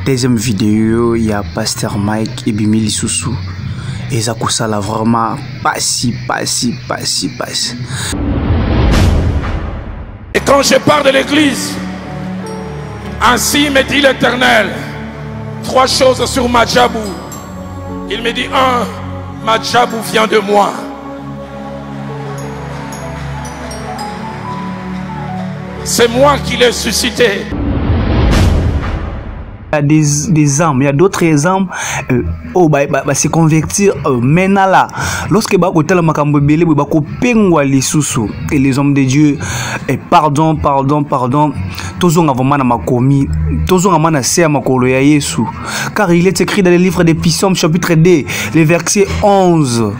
deuxième vidéo, il y a Pasteur Mike et Bimili Soussou. Et ça là vraiment passi. Et quand je pars de l'église, ainsi me dit l'Éternel, 3 choses sur Madjabou. Il me dit 1, Madjabou vient de moi. C'est moi qui l'ai suscité. Il y a des âmes, il y a d'autres âmes se convertir maintenant là. Lorsque et les hommes de Dieu, pardon, car il est écrit dans le livre des Psaumes chapitre 2, le verset 11.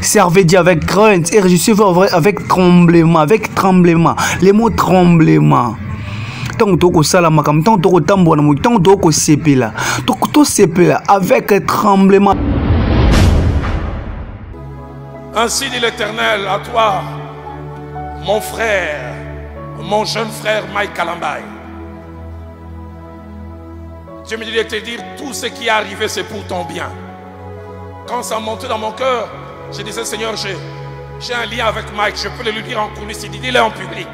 Servez Dieu avec crainte et réjouissez-vous avec tremblement, les mots tremblement. Tant que salama comme tant que tambour tant que sepela to sepela avec tremblement. Ainsi dit l'Éternel à toi, mon frère, mon jeune frère Mike Kalambai. Dieu me dit de te dire tout ce qui est arrivé, c'est pour ton bien. Quand ça montait dans mon cœur, je disais Seigneur, j'ai un lien avec Mike, je peux le lui dire en coulisses, il dit dis-le en public.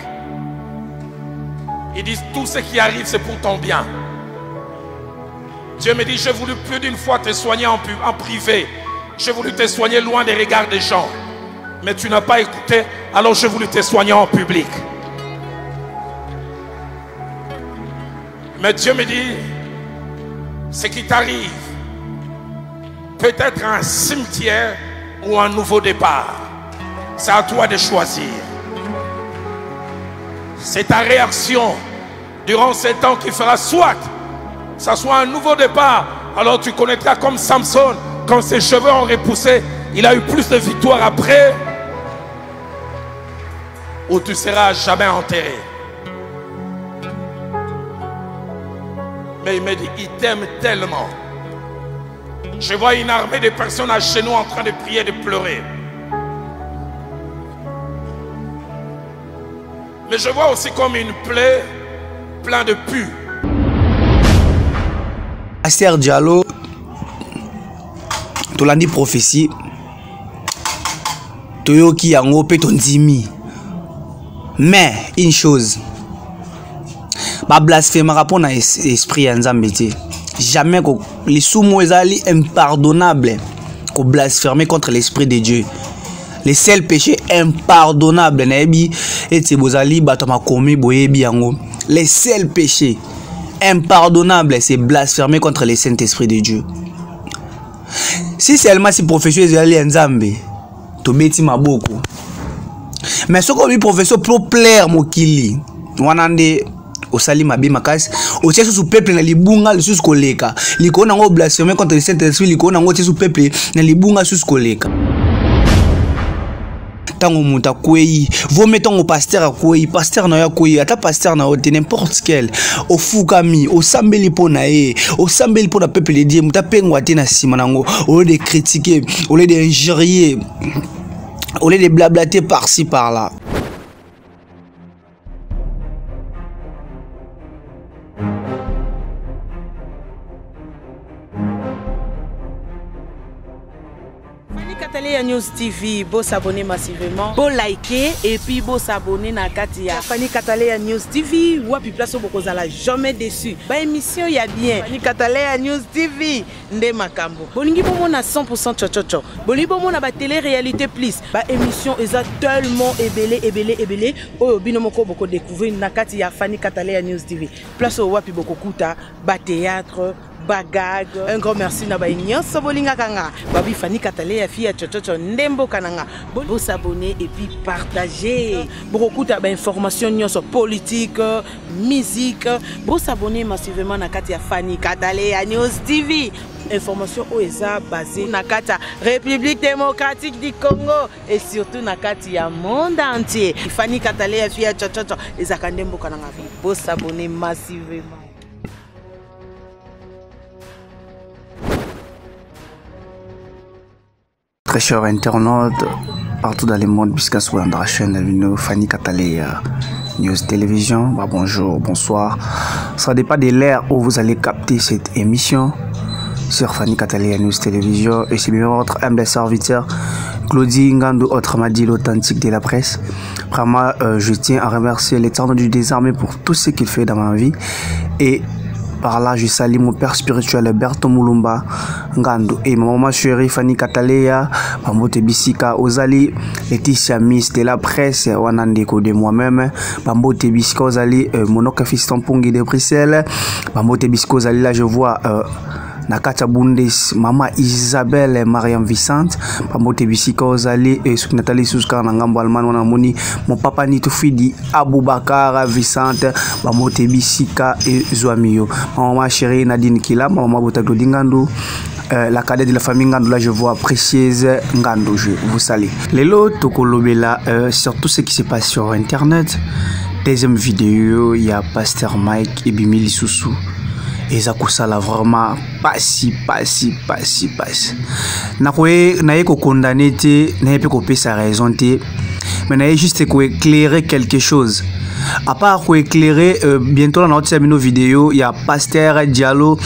Ils disent tout ce qui arrive c'est pour ton bien. Dieu me dit j'ai voulu plus d'une fois te soigner en privé. J'ai voulu te soigner loin des regards des gens. Mais tu n'as pas écouté, alors j'ai voulu te soigner en public. Mais Dieu me dit ce qui t'arrive peut être un cimetière ou un nouveau départ. C'est à toi de choisir. C'est ta réaction durant ces temps qui fera soit ça soit un nouveau départ. Alors tu connaîtras comme Samson, quand ses cheveux ont repoussé, il a eu plus de victoires après, ou tu seras jamais enterré. Mais il me dit, il t'aime tellement. Je vois une armée de personnes à genoux en train de prier, de pleurer. Mais je vois aussi comme une plaie plein de pu. Pasteur Diallo, tu l'as dit prophétie. Toyoki yango pe ton dimi. Mais une chose, ba blasphémera rapport à esprit Nzambete. Jamais que les sous-mots impardonnables qu'on blasphémer contre l'esprit de Dieu. Les seuls péchés impardonnables, les seuls péchés impardonnables, c'est blasphémer contre les Saint-Esprit de Dieu. Si seulement si professeur Israël Nzambe, to beti maboko. Mais ce qu'on dit professeur pour plaire mokili, wanande osali mabi makasi, otie sous peuple na libunga sous koleka. Liko na ngo blasphémer contre le Saint-Esprit, liko na ngo tie sous peuple na libunga sous koleka. Tango muta kwei, vous mettez au pasteur kwei, pasteur na ya kwei, ata pasteur na ote n'importe quel, au fukami, au sambeli ponae, au sambeli pona peuple de Dieu, muta pengwa te na simanango, au lieu de critiquer, au lieu d'injurier, au lieu de blablater par-ci par-là. Fanny News TV, beau s'abonner massivement, beau liker et puis beau s'abonner na Katia. Fanny News TV, wapi place au la jamais déçu. Ba émission y a bien. Fanny News TV, nde makambo. Bolingi bomo na 100% chochocho. Bolingi bomo na ba télé-réalité plus. Ba émission eza tellement ébélé. Oyo bino moko boko découvrir na Katia Fanny News TV. Place au wapi boko kuta, ba théâtre, bagag. Un grand merci na ba nyonso bolinga kanga. Babi Fanny Katale fille chochocho ndembo kananga. Bon s'abonner et puis partager. Beaucoup de informations nyonso politique, musique. Bon s'abonner massivement na Katia Fanny Katale News TV. Information OESA basée na Katia République démocratique du Congo et surtout na Katia monde entier. Fanny Katale fille chochocho ezakandembo kananga. Bon s'abonner massivement. Très chers internautes, partout dans le monde, puisqu'on soit dans la chaîne, Fanny Katale News Télévision. Bah, bonjour, bonsoir. Ça dépend de l'ère où vous allez capter cette émission sur Fanny Cataléa News Télévision. Et c'est bien votre humble serviteur Claudie Ngando, autrement dit l'authentique de la presse. Vraiment, je tiens à remercier l'Éternel du désarmé pour tout ce qu'il fait dans ma vie. Et par là, je salue mon père spirituel Berto Mulumba Ngando et ma maman chérie Fanny Cataléa, Bambote Bisika, Ozali, Laetitia Miss de la presse, Wanandeko de moi-même, Bambote Bisika, Ozali, Monoka Fiston Pongi de Bruxelles, Bambote Bisika, Ozali, là je vois Nakata Bundes, Maman Isabelle, Mariam Vicente, Bambote Bisika, Ozali, et Nathalie Souska, Nangambo Alman, Wanamoni, mon papa Nitofidi, Aboubakar Vicente, Bambote Bisika et Zoamio. Maman chérie Nadine Kila, Maman Botaglo Ngando, la cadette de la famille Ngando, là je vois Précieuse Ngando, je vous salue. Lelo Tokolobela, sur tout ce qui se passe sur internet. Deuxième vidéo, il y a Pasteur Mike et Bimili Soussou. Et ça là vraiment pas si. Naye ko condamné te, naye pe ko sa raison te, mais naye juste ko éclairer quelque chose. À part ko éclairer, bientôt dans notre vidéo, il y a Pasteur Diallo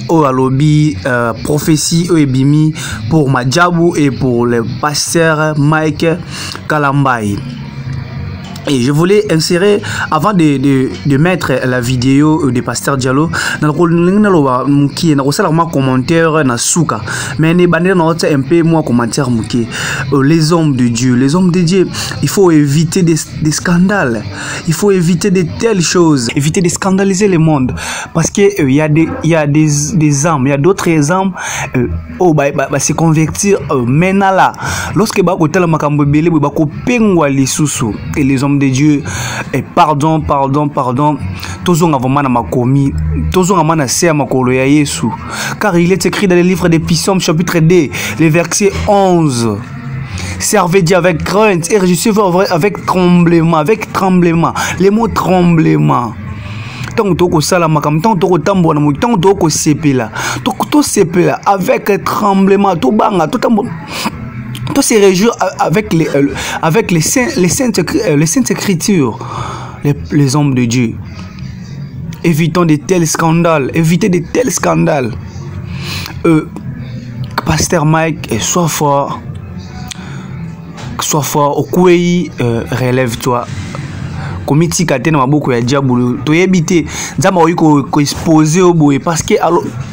au lobby prophétie et bimi pour Madjabou et pour le pasteur Mike Kalambai. Et je voulais insérer, avant de mettre la vidéo de Pasteur Diallo, dans le commentaire na souka, mais ne bandé un peu moi commentaire les hommes de Dieu, il faut éviter des scandales, il faut éviter de telles choses, éviter de scandaliser le monde, parce que il y a des âmes, il y a d'autres âmes se convertir maintenant là, lorsque ba kotel makambo belé ba ko pengwa lisusu et les hommes de Dieu et pardon tozonga vraiment na makomi tozonga mana se makolo ya Yesu, car il est écrit dans le livre des Psaumes chapitre 2 le verset 11: servez Dieu avec crainte et réjouissez-vous avec tremblement, les mots tremblement. Tant que ça la makam, tant que tambo na tant que sepela, tout sepela avec tremblement, tout banga, tout tambo. Tout se réjouir avec les saintes écritures, les hommes de Dieu. Évitons de tels scandales. Évitez de tels scandales. Pasteur Mike, sois fort. Sois fort. Okwei, relève-toi. Komiti kate na maboko ya diabolo to yebite nzamba oyi ko exposer oboye parce que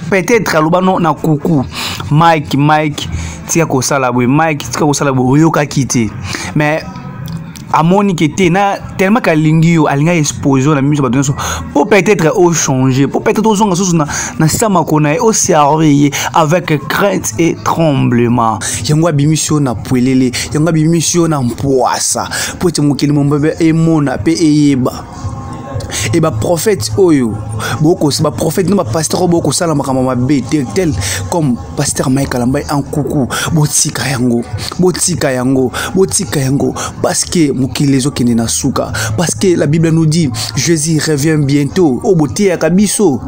peut-être aloba no na kuku Mike tika ko sala boye Mike tika ko sala boye oyoka kite mais amoni kete na tellement kalingi yo alinga exposer na miso batonso pour peut-être au changer pour peut-être aux onga soso na sama kona au servir avec crainte et tremblement yango bimission na puelele yango bimission na mpoasa pour te mokeli mombebe e mona pe eyeba et ba prophète oyo boko ba prophète no ba pasteur boko sala makama mabe tel comme pasteur Mike Kalambai en coucou botika yango parce que mokili zo kende na suka, parce que la Bible nous dit Jésus revient bientôt o botia ya kabiso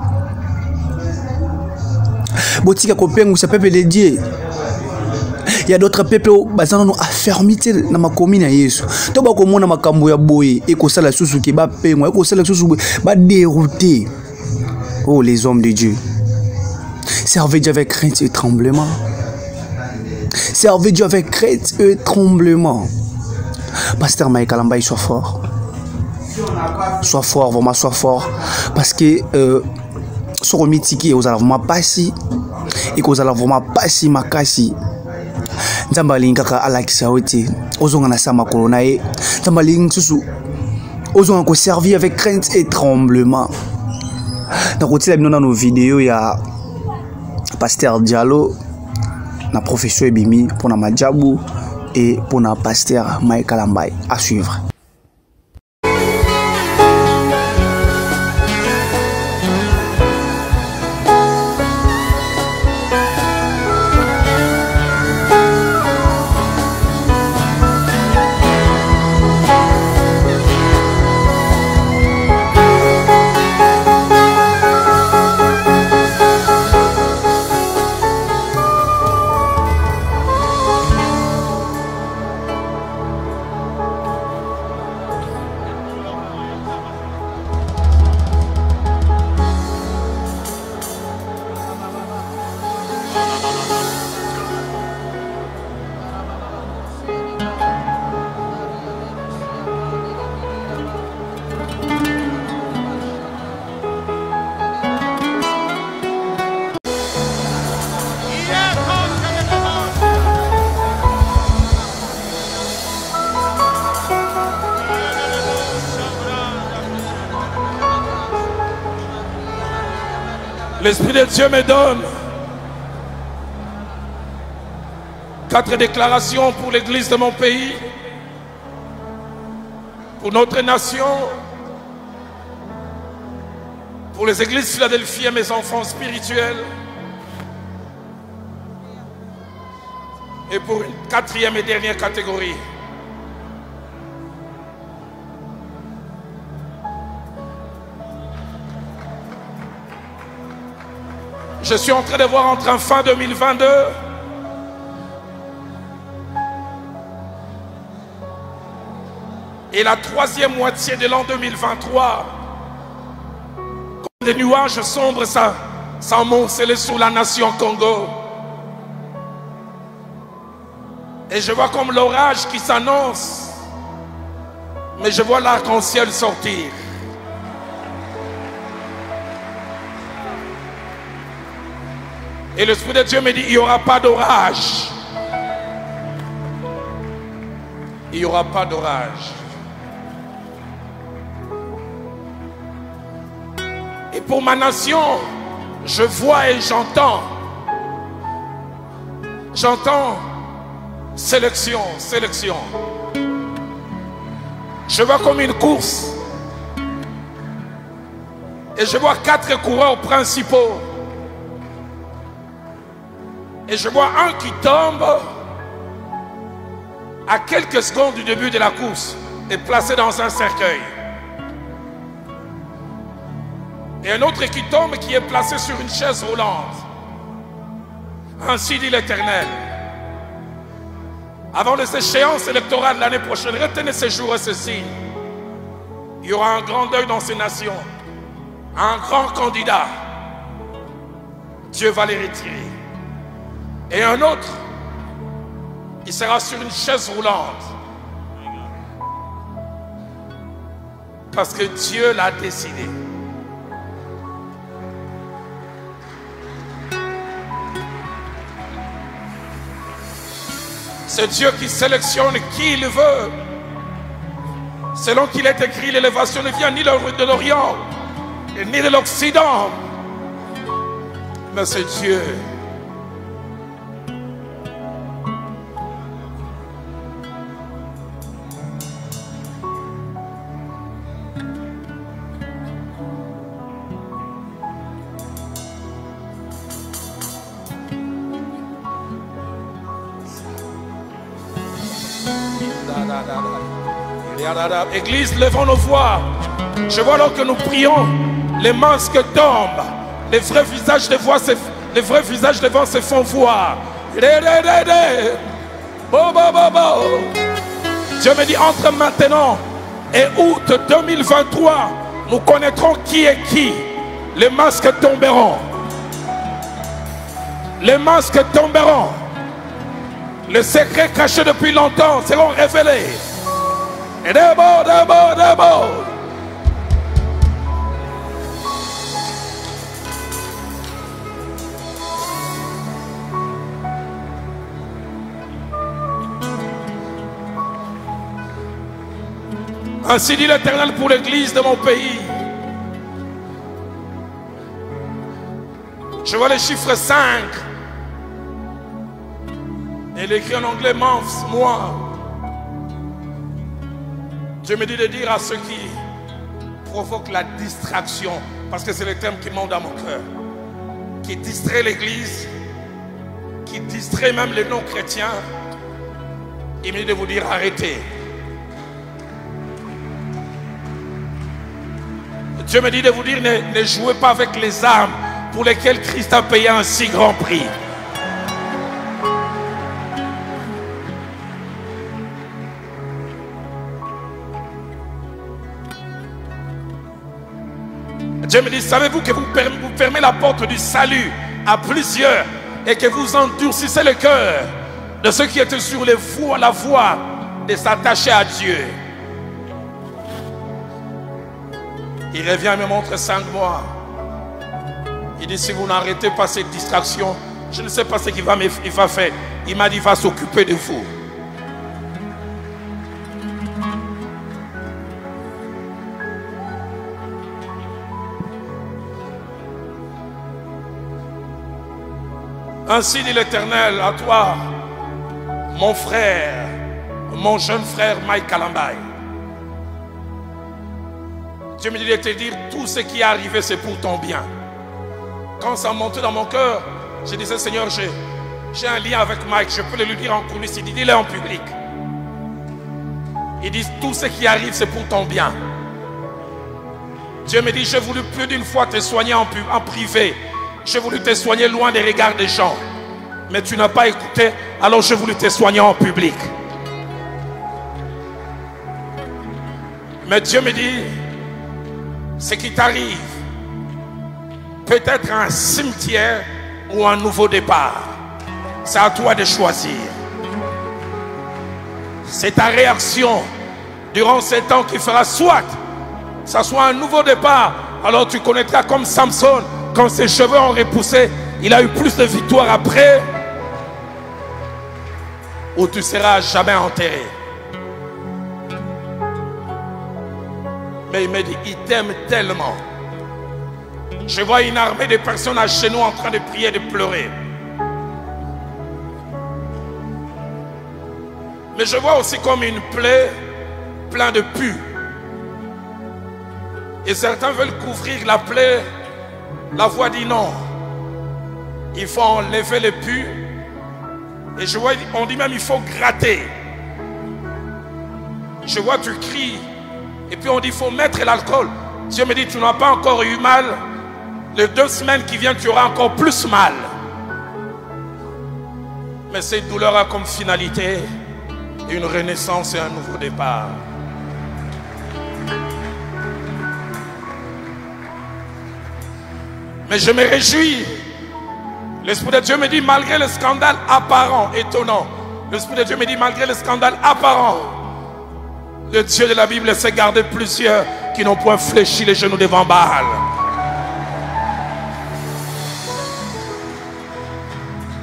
botika kopengu sa peuple de Dieu. Il y a d'autres peuples qui sont affermité dans ma commune à Yesu. To ba ko mona makambo ya boye e ko sala susu ki ba pengwa e ko sala susu ba dérouter. Oh les hommes de Dieu. Servez Dieu avec crainte et tremblement. Servez Dieu avec crainte et tremblement. Pasteur Mike Kalambai, sois fort. Sois fort, vraiment sois fort parce que sur le mitiki vous allez vraiment passer et que vous allez vraiment passer makasi. Nzambaling kaka alakisa oti ozonga na sama kolonae nzambaling susu ozonga ko servir avec crainte et tremblement. Donc on tient dans nos vidéos il y a Pasteur Diallo na profession ebimi pour na Madjabou et pour na Pasteur Mike Kalambai à suivre. L'Esprit de Dieu me donne 4 déclarations pour l'église de mon pays, pour notre nation, pour les églises Philadelphie et mes enfants spirituels, et pour une 4e et dernière catégorie. Je suis en train de voir entre en fin 2022 et la 3e moitié de l'an 2023, comme des nuages sombres s'amoncelent sur la nation Congo. Et je vois comme l'orage qui s'annonce, mais je vois l'arc-en-ciel sortir. Et l'Esprit de Dieu me dit, il n'y aura pas d'orage. Il n'y aura pas d'orage. Et pour ma nation, je vois et j'entends. J'entends sélection, sélection. Je vois comme une course. Et je vois 4 coureurs principaux. Et je vois un qui tombe à quelques secondes du début de la course et placé dans un cercueil. Et un autre qui tombe qui est placé sur une chaise roulante. Ainsi dit l'Éternel. Avant les échéances électorales l'année prochaine, retenez ces jours et ces signes. Il y aura un grand deuil dans ces nations. Un grand candidat. Dieu va les retirer. Et un autre, il sera sur une chaise roulante. Parce que Dieu l'a décidé. C'est Dieu qui sélectionne qui il veut. Selon qu'il est écrit, l'élévation ne vient ni de l'Orient, ni de l'Occident. Mais c'est Dieu. Église, levons nos voix. Je vois alors que nous prions, les masques tombent, les vrais visages devant se font voir. Dieu me dit, entre maintenant et août 2023, nous connaîtrons qui est qui. Les masques tomberont. Les masques tomberont. Les secrets cachés depuis longtemps seront révélés. Et d'abord. Ainsi dit l'Éternel pour l'église de mon pays. Je vois le chiffre 5. Et il écrit en anglais, months, mois. Dieu me dit de dire à ceux qui provoquent la distraction, parce que c'est le terme qui monte dans mon cœur, qui distrait l'église, qui distrait même les non-chrétiens, il me dit de vous dire arrêtez. Dieu me dit de vous dire ne jouez pas avec les âmes pour lesquelles Christ a payé un si grand prix. Dieu me dit, savez-vous que vous fermez la porte du salut à plusieurs et que vous endurcissez le cœur de ceux qui étaient sur la voie de s'attacher à Dieu. Il revient et me montre 5 mois. Il dit, si vous n'arrêtez pas cette distraction, je ne sais pas ce qu'il va faire. Il m'a dit, il va s'occuper de vous. Ainsi dit l'Éternel à toi, mon frère, mon jeune frère Mike Kalambay. Dieu me dit de te dire, tout ce qui est arrivé, c'est pour ton bien. Quand ça montait dans mon cœur, je disais, Seigneur, j'ai un lien avec Mike, je peux le lui dire en coulisses. Il dit, dis-le en public. Il dit, tout ce qui arrive, c'est pour ton bien. Dieu me dit, j'ai voulu plus d'une fois te soigner en privé. J'ai voulu te soigner loin des regards des gens. Mais tu n'as pas écouté, alors j'ai voulu te soigner en public. Mais Dieu me dit, ce qui t'arrive, peut-être un cimetière ou un nouveau départ. C'est à toi de choisir. C'est ta réaction durant ces temps qui fera soit ça soit un nouveau départ. Alors tu connaîtras comme Samson, quand ses cheveux ont repoussé, il a eu plus de victoires après, ou tu seras jamais enterré. Mais il me dit, il t'aime tellement. Je vois une armée de personnes à genoux en train de prier, de pleurer. Mais je vois aussi comme une plaie pleine de pus. Et certains veulent couvrir la plaie. La voix dit non. Il faut enlever les pus. Et je vois, on dit même il faut gratter. Je vois, tu cries. Et puis on dit il faut mettre l'alcool. Dieu me dit, tu n'as pas encore eu mal. Les 2 semaines qui viennent, tu auras encore plus mal. Mais cette douleur a comme finalité une renaissance et un nouveau départ. Mais je me réjouis. L'Esprit de Dieu me dit, malgré le scandale apparent, étonnant, l'Esprit de Dieu me dit, malgré le scandale apparent, le Dieu de la Bible sait garder plusieurs qui n'ont point fléchi les genoux devant Baal.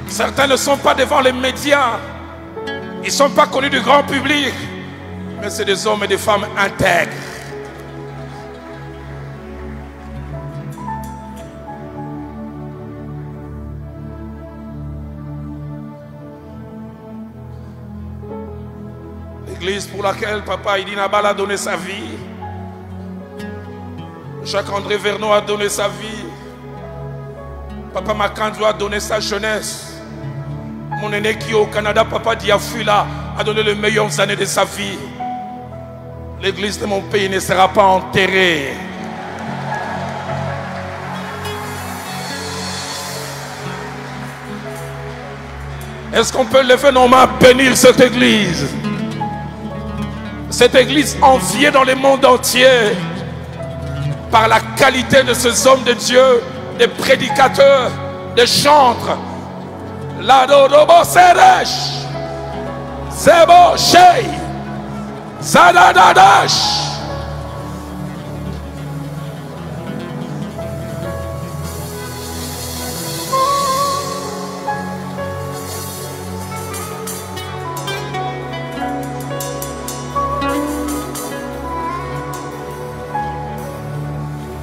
Certains ne sont pas devant les médias. Ils ne sont pas connus du grand public. Mais c'est des hommes et des femmes intègres. L'église pour laquelle Papa Idi Nabal a donné sa vie, Jacques-André Vernon a donné sa vie, Papa Makando a donné sa jeunesse, mon aîné qui est au Canada, Papa Diafula, a donné les meilleures années de sa vie. L'église de mon pays ne sera pas enterrée. Est-ce qu'on peut lever nos mains, bénir cette église? Cette église enviée dans le monde entier par la qualité de ces hommes de Dieu, des prédicateurs, des chantres. La dodobo seresh, sebo shei, zadadadash.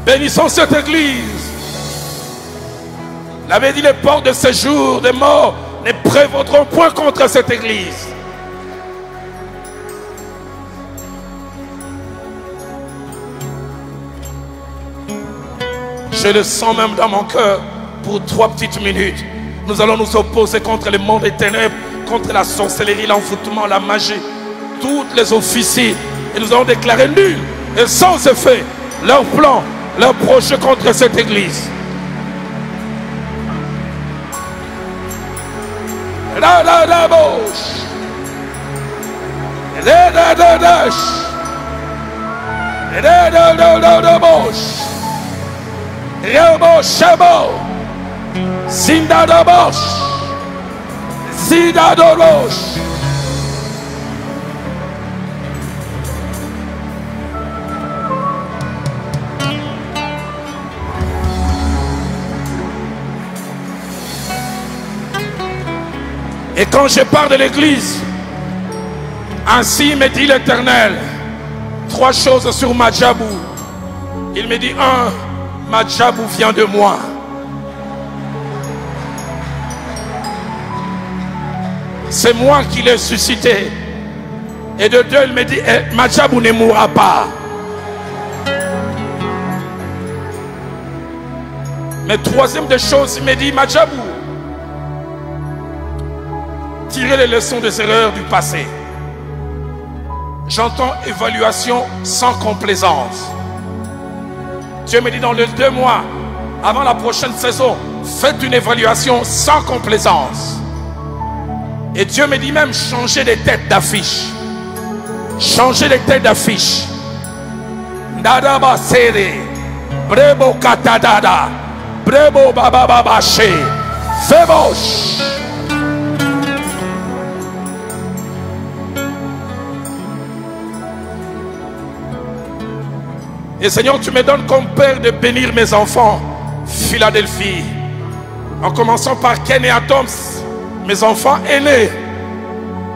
Bénissons cette église. Il avait dit, les portes de séjour des morts ne prévaudront point contre cette église. Je le sens même dans mon cœur. Pour 3 petites minutes, nous allons nous opposer contre le monde des ténèbres, contre la sorcellerie, l'envoûtement, la magie, toutes les officies. Et nous allons déclarer nul et sans effet leur plan, leur projet contre cette église. La la la bouche. La la la la. La la la la la bouche. Rebo shabo. Zinda da bouche. Zinda da bouche. Et quand je parle de l'église, ainsi me dit l'Éternel, 3 choses sur Madjabou. Il me dit, 1, Madjabou vient de moi. c'est moi qui l'ai suscité. Et de deux, il me dit, Madjabou ne mourra pas. Mais troisième des choses, il me dit, Madjabou, tirez les leçons des erreurs du passé. J'entends évaluation sans complaisance. Dieu me dit dans les 2 mois, avant la prochaine saison, faites une évaluation sans complaisance. Et Dieu me dit même, changez les têtes d'affiche. Changez les têtes d'affiche. Nadaba Sere, Brebo Katadada, Brebo Babababache, Febosh. Et Seigneur, tu me donnes comme père de bénir mes enfants, Philadelphie. En commençant par Ken et Adams, mes enfants aînés.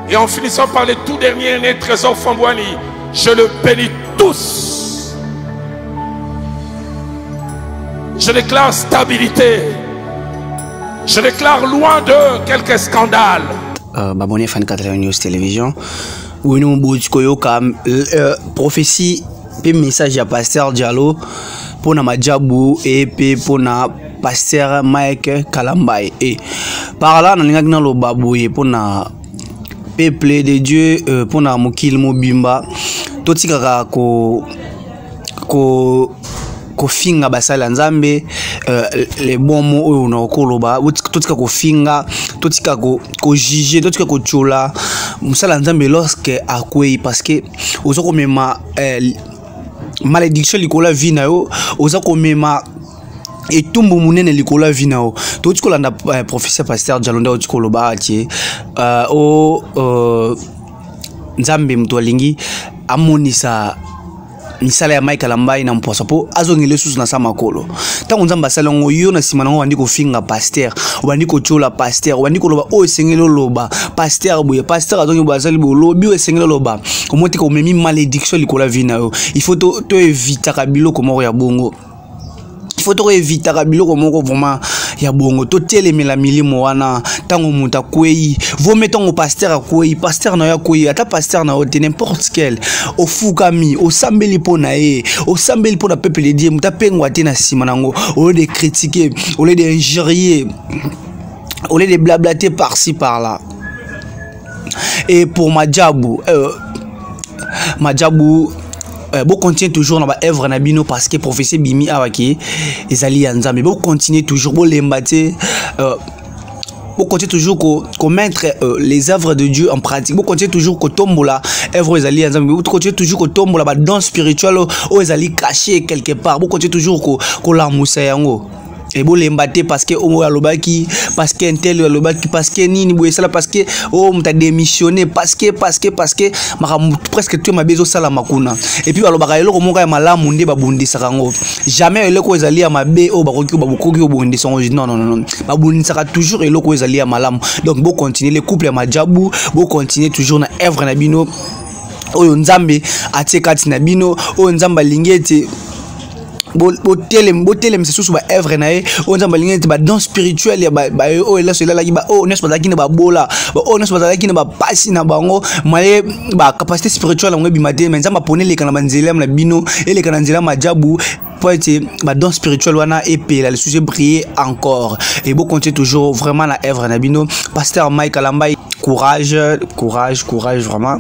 Et en finissant par les tout derniers aînés, Trésor Fambouani, je le bénis tous. Je déclare stabilité. Je déclare loin de quelques scandales. Babonné fan 4 News Télévision. Oui, nous, prophétie. Pe message à pasteur Diallo pour na Madjabou et pour na pasteur Mike Kalambay et par là na lo babouye pour na peuple de Dieu pour na mokil mobimba totika ko finga basala nzambe les bons mots oyo na koloba totika ko finga totika ko juger totika ko chola musala nzambe lorsque akwei parce que ozoko mema malédiction likola vina yo oza komema etumbu munene likola vina yo to tikolanda professeur pasteur Jalonda o tikoloba ati nzambe mtu alingi amonisa misala ya Mike Kalambay na mposa po azongele susu na sama kolo tango nzamba salongo yo na sima nango bandiko finga pasteur bandiko chola pasteur bandiko loba o sengelo loba pasteur boye pasteur azongi bazali bo lobi o sengelo loba komoti ko memi malédiction likola vina yo il faut to éviter kabilo komoko ya bongo il faut to éviter kabilo komoko vraiment ya bongo to telemela milimo wana tango muta kwei vo metongo pasteur kwei pasteur na ya kwei ata pasteur na ote n'importe quel au fukami au sambeli pona e au sambeli pona peuple de Dieu muta pengwa te na sima nango au lieu de critiquer au lieu d'injurier au lieu de blablater par-ci par-là. Et pour Madjabou bon continue toujours dans ma œuvre nabino parce que professeur Bimi Awaki ezali nzambe bon continue toujours bon lembate bon continue toujours qu'on mettre les œuvres de Dieu en pratique bon continue toujours qu'on tombola œuvre ezali nzambe bon continue toujours qu'on tombola ba danse spirituelle ou ezali caché quelque part bon continue toujours qu'on la moussa yango et bon l'embaté parce que on a l'obaki parce que intel l'obaki parce que nini boye sala parce que oh m'ta démissionné parce que mara presque tout ma bezo sala makuna et puis balobaka eloko moka ya malamu nde babundisa kango jamais eloko ezali ya mabe o bakoki bakoki obundisa non babundisa toujours eloko ezali ya malamu donc bon continuer les couples ya Madjabou bon continuer toujours na œuvre na bino oyo nzambe atekati na bino oyo nzamba lingete botelem c'est sous ba œuvre nae on nzamba lingete ba danse spirituelle ya ba o la cela la ba o nes ba zakina ba bola ba o nes ba zakina ba pasi na bango maye ba capacité spirituelle ngo bimate mais nzamba ponele kana banzela na bino ele kana nzela Madjabou pour être ba danse spirituelle wana et la le sujet briller encore et bon continuer toujours vraiment la œuvre na bino pasteur Mike Kalambay courage vraiment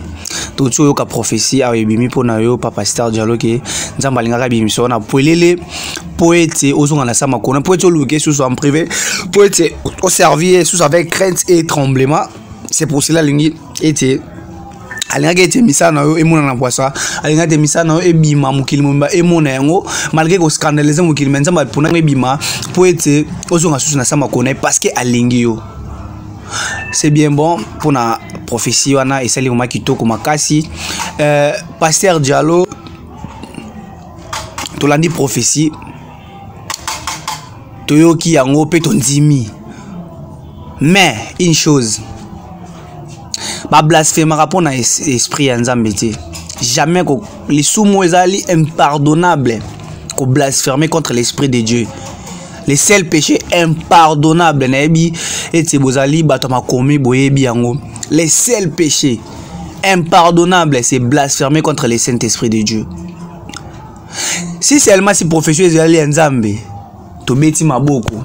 tout ce que prophétie a bimi pona yo papa pasteur Diallo ke nzamba lingaka bimiso na polele poète ozonga na sama kona poète louquer sous en privé poète au servir sous avec crainte et tremblement c'est pour cela lingi était alinga ete misana yo emona na poisa alinga ete misana yo ebima mukili momba emona yango malgré ko scandaliser mukili nzamba pona ebima poète ozonga sous na sama kona parce que alingi yo. C'est bien bon pour la prophétie wana et celle qui kitoko makasi pasteur Diallo to landi prophétie toyoki yango pe tondimi mais une chose ba blasphème rapport na esprit ya nzambe te jamais ko les soumo ezali impardonnable ko blasphémer contre l'esprit de Dieu. Les seuls péchés impardonnables naebi et bozali batama komi boyebi yango les seuls péchés impardonnables, c'est blasphémer contre le Saint-Esprit de Dieu. Si seulement si profession ezali nzambe, to beti maboko.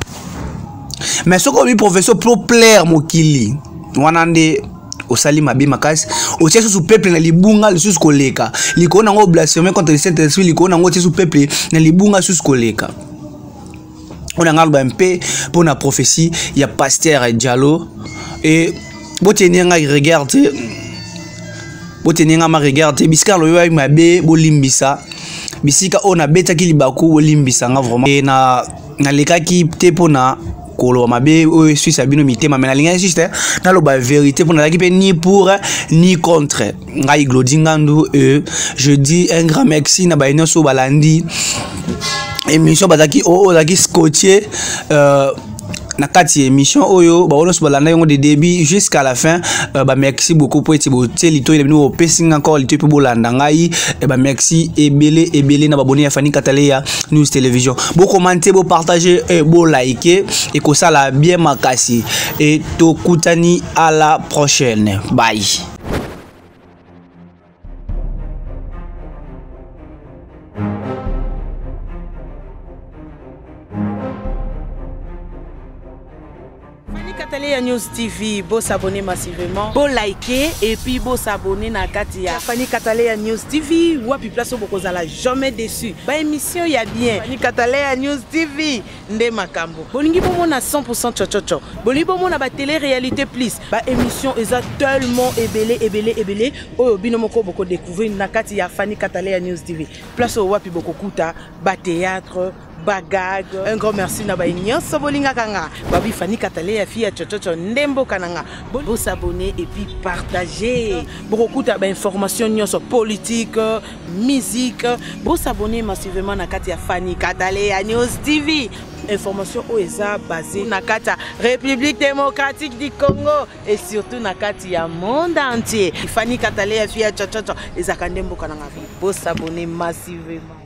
Mais ce qu'on dit professeur pour plaire mokili, wanande osali mabe makasi, o tiesu su peuple na libunga le sus koleka. Liko na ngo blasphémer contre le Saint-Esprit, liko na ngo tiesu peuple na libunga sus koleka. On a un peu pour la prophétie, il y a Pasteur Diallo et botenir nga regarde bisika lo yo mabe bolimbisa bisika ona beta ki libaku bolimbisa nga vraiment et na leka ki te pona kolo mabe o suis sabino mitema mais na linga juste na lo ba vérité pour na ki pe ni pour ni contre nga iglodi ngandu je dis un grand merci na ba inyo balandi émission bazaki ozaki scotché na kati émission oyo ba ono balanda yango de début jusqu'à la fin ba merci beaucoup pour être boté lito ile bino opesing encore lito pe bolanda ngai ba merci ebele na baboni ya Fanny Kataleya News Télévision bo commenter bo partager et bo liker et que ça la bien makasi et to kutani à la prochaine bye. Fanny Kataleya News TV, beau s'abonner massivement, beau liker et puis beau s'abonner na Katia. Fanny Kataleya News TV, wapi place au bokozala jamais déçu. Ba émission ya bien. Fanny Kataleya News TV, nde makambo. Bolingi bomo na 100% chochocho. Bolingi bomo na ba télé réalité plus. Ba émission eza tellement ebele. Oyo bino moko boko découvrir na Katia Fanny Kataleya News TV. Place au wapi boko kuta, ba théâtre, bagag. Un grand merci na ba nyonso bolinga kanga. Babi Fanny Kataleya fille chochocho ndembo kananga. Bon s'abonner et puis partager. Beaucoup de informations nyonso politique, musique. Bon s'abonner massivement na Katia Fanny Kataleya News TV. Information OESA basée na Katia République démocratique du Congo et surtout na Katia monde entier. Fanny Kataleya fille chochocho ezakandembo kananga. Bon s'abonner massivement.